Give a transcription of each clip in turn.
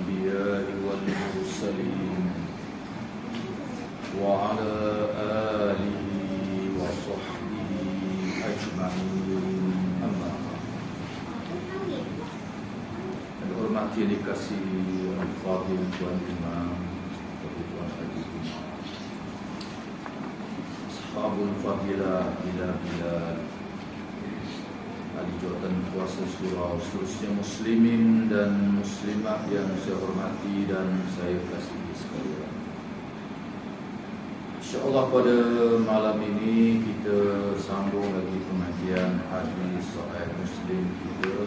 الأنبياء والمرسلين وعلى آله وصحبه أجمعين. أما بعد. Hormati yang dikasihi Al-Fadhil Tuan Imam, Tuan Haji Imam, Ashabul Fadilah bila ahli jawatan kuasa surau, seterusnya muslimin dan muslimat yang saya hormati dan saya kasihi sekalian. InsyaAllah pada malam ini kita sambung lagi pengajian hadis Sahih Muslim kita.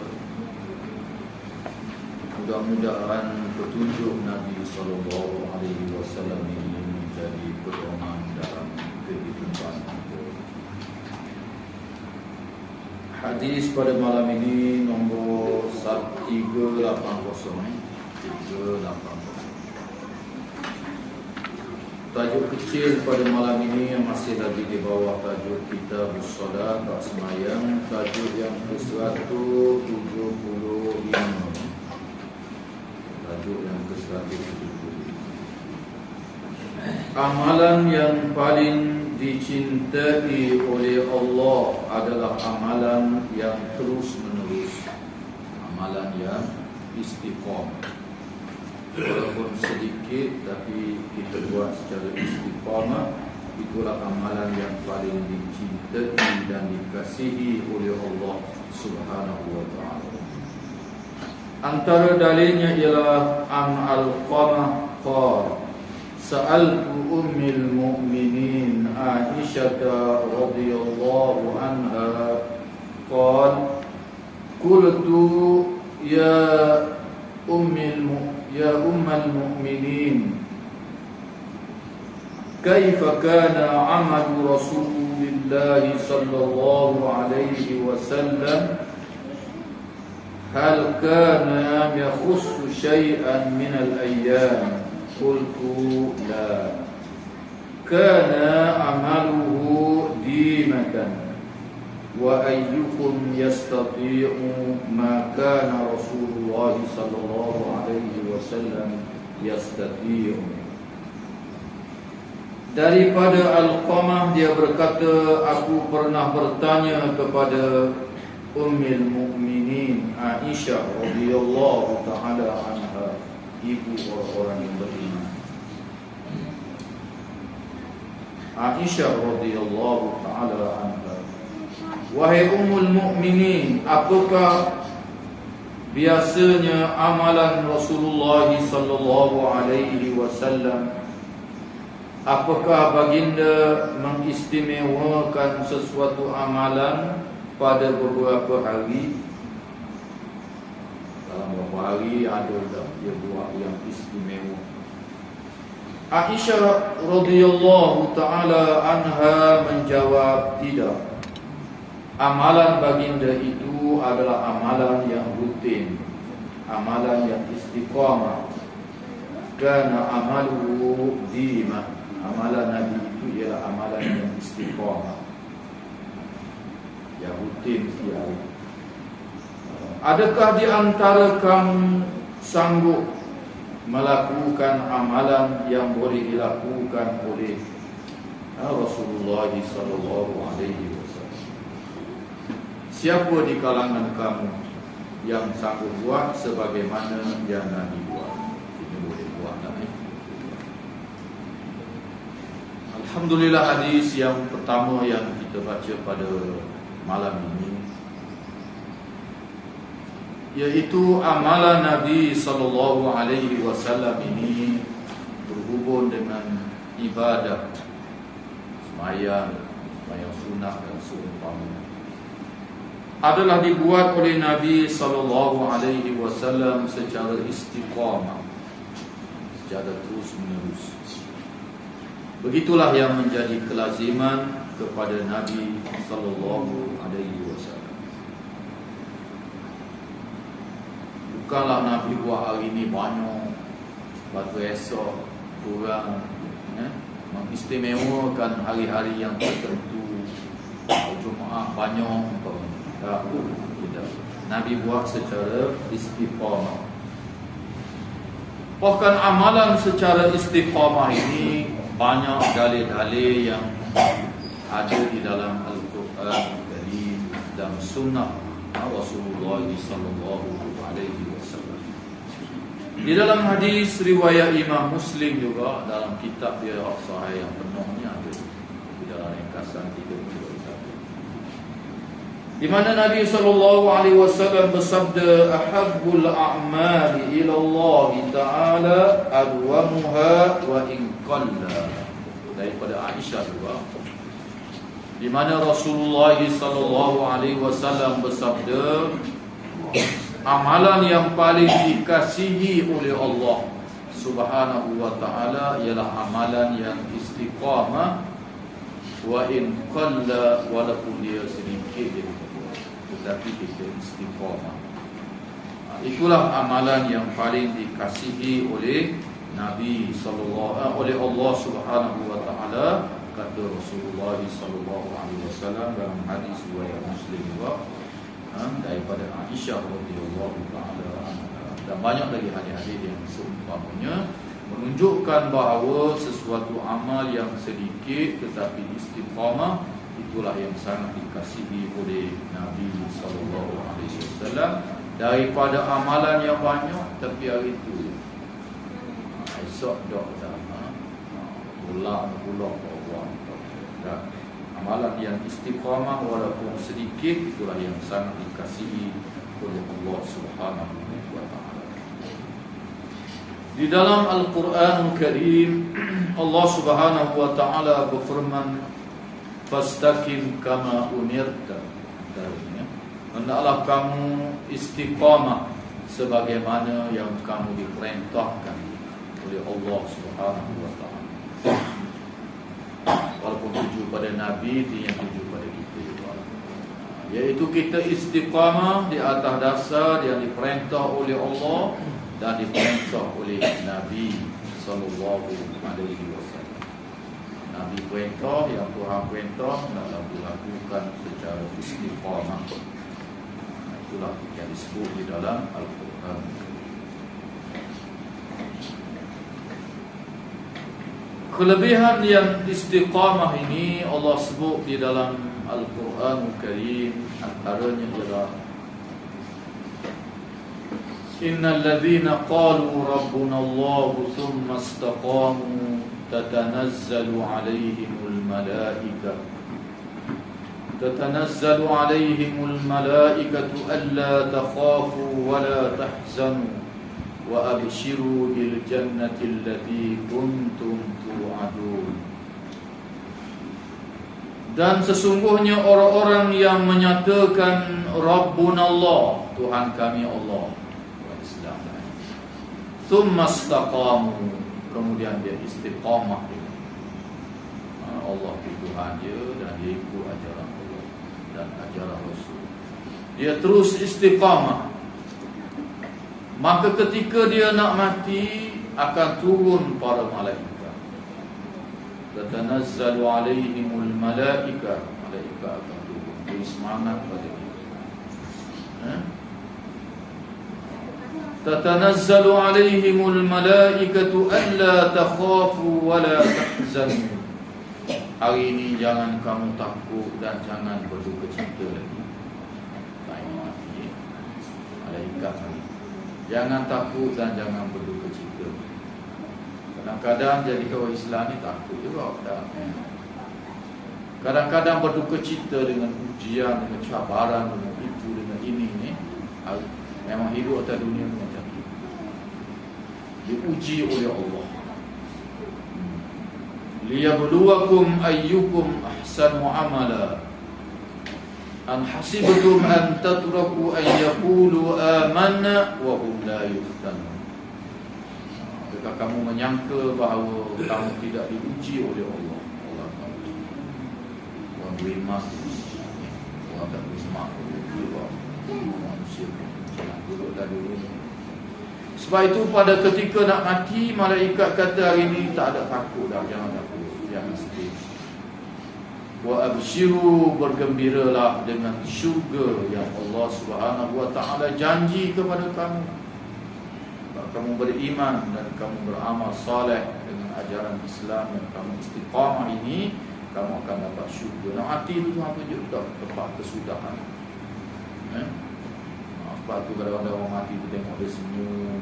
Mudah-mudahan petunjuk Nabi SAW ini menjadi pedoman dalam kehidupan kita. Hadis pada malam ini nombor 380. Tajuk kecil pada malam ini yang masih lagi di bawah tajuk kita Shalah tak semayang, tajuk yang ke-175. Tajuk yang ke-175. Amalan yang paling dicintai oleh Allah adalah amalan yang terus menerus, amalan yang istiqamah. Walaupun sedikit tapi kita buat secara istiqamah, itulah amalan yang paling dicintai dan dikasihi oleh Allah Subhanahu wa ta'ala. Antara dalilnya ialah An Alqamah qala Sa'altu ummil mu'minin Aisyah radhiyallahu anha qala qultu ya ummal mu'minin kaifa kana amalu Rasulillah sallallahu alaihi wasallam hal kana yakhussu syai'an min al-ayyam qultu la kana amaluhu dimatan wa ayyukum yastati'u ma kana Rasulullah sallallahu alaihi wasallam yastati'u. Daripada Alqamah dia berkata, aku pernah bertanya kepada Ummul Mukminin Aisyah radhiyallahu taala anha, ibu orang-orang yang beriman. Aisyah radhiyallahu taala anha, wahai Ummul Mukminin, apakah biasanya amalan Rasulullah sallallahu alaihi wasallam? Apakah baginda mengistimewakan sesuatu amalan pada beberapa hari? Dalam beberapa hari ada dia buat yang istimewa. Aisyah radhiyallahu taala anha menjawab, tidak. Amalan baginda itu adalah amalan yang rutin, amalan yang istiqamah. Karena amaluhu dimah, amalan Nabi itu ialah amalan yang istiqamah, yang rutin setiap hari. Adakah di antara kamu sanggup melakukan amalan yang boleh dilakukan oleh Rasulullah sallallahu alaihi wasallam? Siapa di kalangan kamu yang sanggup buat sebagaimana yang Nabi buat? Ini boleh buat Nabi. Alhamdulillah, hadis yang pertama yang kita baca pada malam ini yaitu amalan Nabi sallallahu alaihi wasallam ini berhubung dengan ibadah sembahyang sunat dan seumpamanya, adalah dibuat oleh Nabi sallallahu alaihi wasallam secara istiqamah, secara terus menerus. Begitulah yang menjadi kelaziman kepada Nabi sallallahu alaihi wasallam. Bukanlah Nabi buat hari ini banyak, batu esok kurang, mengistimewakan hari-hari yang tertentu, Jumaat banyak, tidak. Nabi buat secara istiqamah. Bahkan amalan secara istiqamah ini banyak dalil-dalil yang ada di dalam Al-Quran dan Sunnah Rasulullah sallallahu alaihi wasallam. Di dalam hadis riwayat Imam Muslim juga, dalam kitab dia Sahih yang penuhnya ada di dalam ringkasan 31, di mana Nabi sallallahu alaihi wasallam bersabda, ahabbul a'mali ila Allah taala adwamuha wa in qalla. Daripada Aisyah juga, di mana Rasulullah sallallahu alaihi wasallam bersabda, amalan yang paling dikasihi oleh Allah Subhanahu wa taala ialah amalan yang istiqamah, wa in qalla, walaupun dia sedikit tetapi kita istiqamah. Itulah amalan yang paling dikasihi oleh Nabi sallallahu oleh Allah Subhanahu wa taala, kata Rasulullah sallallahu alaihi wasallam dalam hadis riwayat Muslim juga, daripada Aisyah radhiyallahu taala anha. Dan banyak lagi hadis-hadis yang seumpamanya menunjukkan bahawa sesuatu amal yang sedikit tetapi istiqamah, itulah yang sangat dikasihi oleh Nabi sallallahu alaihi wasallam daripada amalan yang banyak tapi hari itu esok dah ulang buat. Dan amalan yang istiqamah walaupun sedikit, itulah yang sangat dikasihi oleh Allah Subhanahu wa taala. Di dalam Al-Quran Karim, Allah Subhanahu wa taala berfirman, fastaqim kama umirta. Hendaklah kamu istiqamah sebagaimana yang kamu diperintahkan oleh Allah Subhanahu wa taala. Walaupun tuju pada Nabi, dia tuju pada kita juga, iaitu kita istiqamah di atas dasar yang diperintah oleh Allah dan diperintah oleh Nabi sallallahu alaihi wasallam. Nabi perintah, yang Tuhan perintah, hendaklah dilakukan secara istiqamah. Itulah yang disebut di dalam Al-Quran. Kelebihan yang istiqamah ini Allah sebut di dalam Al-Quran Karim, antaranya ialah innal ladzina qalu rabbuna Allah thumma istaqamu tatanazzalu alaihimul malaikah alla takhafu wa la tahzanu wa abshiru bil jannati allati kuntum tu'adun. Dan sesungguhnya orang-orang yang menyatakan Rabbuna Allah, Tuhan kami Allah, Islam, thumma istaqamu, kemudian dia istiqamah, Allah itu Tuhan dia dan dia ikut ajaran Allah dan ajaran Rasul, dia terus istiqamah, maka ketika dia nak mati akan turun para malaikat. Tatanazzalu alaihimul malaikah, malaikat akan turun, beri semangat pada kita. Tatanazzalu alaihimul malaikatu alla takhafu wa la tahzanu. Hari ini jangan kamu takut dan jangan berduka cita lagi. Baik mati, malaikat hari. Jangan takut dan jangan berduka cita. Kadang-kadang jadi orang Islam ni takut juga. Kadang-kadang berduka cita dengan ujian, dengan cabaran, dengan itu, dengan ini ni. Memang hidup atas dunia macam itu, diuji oleh Allah. Liyabluwakum ayyukum ahsanu amala. Am hasibtum an tatraku an yaqulu amanna wa hum la yuftanun. Apakah kamu menyangka bahawa kamu tidak diuji oleh Allah? Allah tahu. Orang beriman, orang tak beriman, manusia duduk dah dulu. Sebab itu pada ketika nak mati, malaikat kata hari ini tak ada takut dah, jangan takut, jangan sedih. Wa abshiru, bergembiralah dengan syurga yang Allah Subhanahu wa taala janji kepada kamu. Kalau kamu beriman dan kamu beramal saleh dengan ajaran Islam dan kamu istiqamah ini, kamu akan dapat syurga. Nah, hati itu Tuhan tunjuk tempat kesudahan. Sebab tu kadang-kadang orang mati tu tengok dia senyum.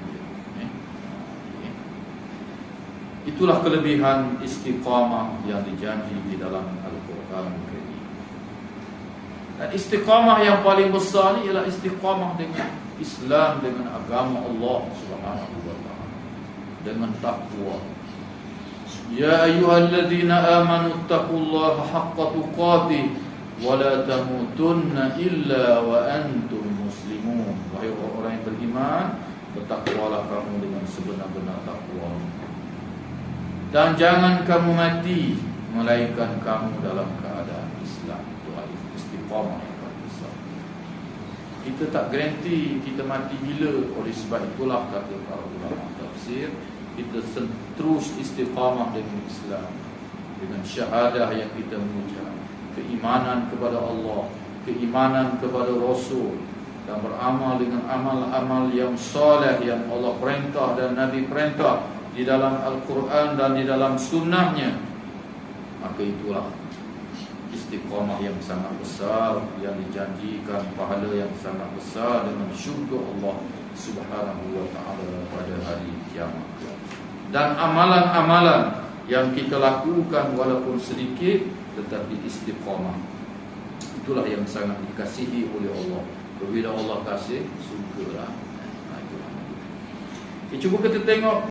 Itulah kelebihan istiqamah yang dijanji di dalam Al-Quran. Dan istiqamah yang paling besar ni ialah istiqamah dengan Islam, dengan agama Allah Subhanahu wa taala, dengan takwa. Ya ayyuhalladzina amanu taqullaha haqqa tuqatih wa la tamutunna illa wa antum muslimun. Wahai orang yang beriman, bertakwalah kamu dengan sebenar-benar takwa. Dan jangan kamu mati melainkan kamu dalam keadaan Islam. Itu istiqamah yang paling besar. Kita tak garanti kita mati bila. Oleh sebab itulah kata para ulama tafsir, kita terus istiqamah dengan Islam, dengan syahadah yang kita mengucap, keimanan kepada Allah, keimanan kepada Rasul, dan beramal dengan amal-amal yang soleh yang Allah perintah dan Nabi perintah di dalam Al-Quran dan di dalam sunnahnya. Maka itulah istiqamah yang sangat besar, yang dijanjikan pahala yang sangat besar dengan syurga Allah Subhanahu wa ta'ala pada hari kiamat. Dan amalan-amalan yang kita lakukan walaupun sedikit tetapi istiqamah, itulah yang sangat dikasihi oleh Allah. Bila Allah kasih, syurga lah. Cuba kita tengok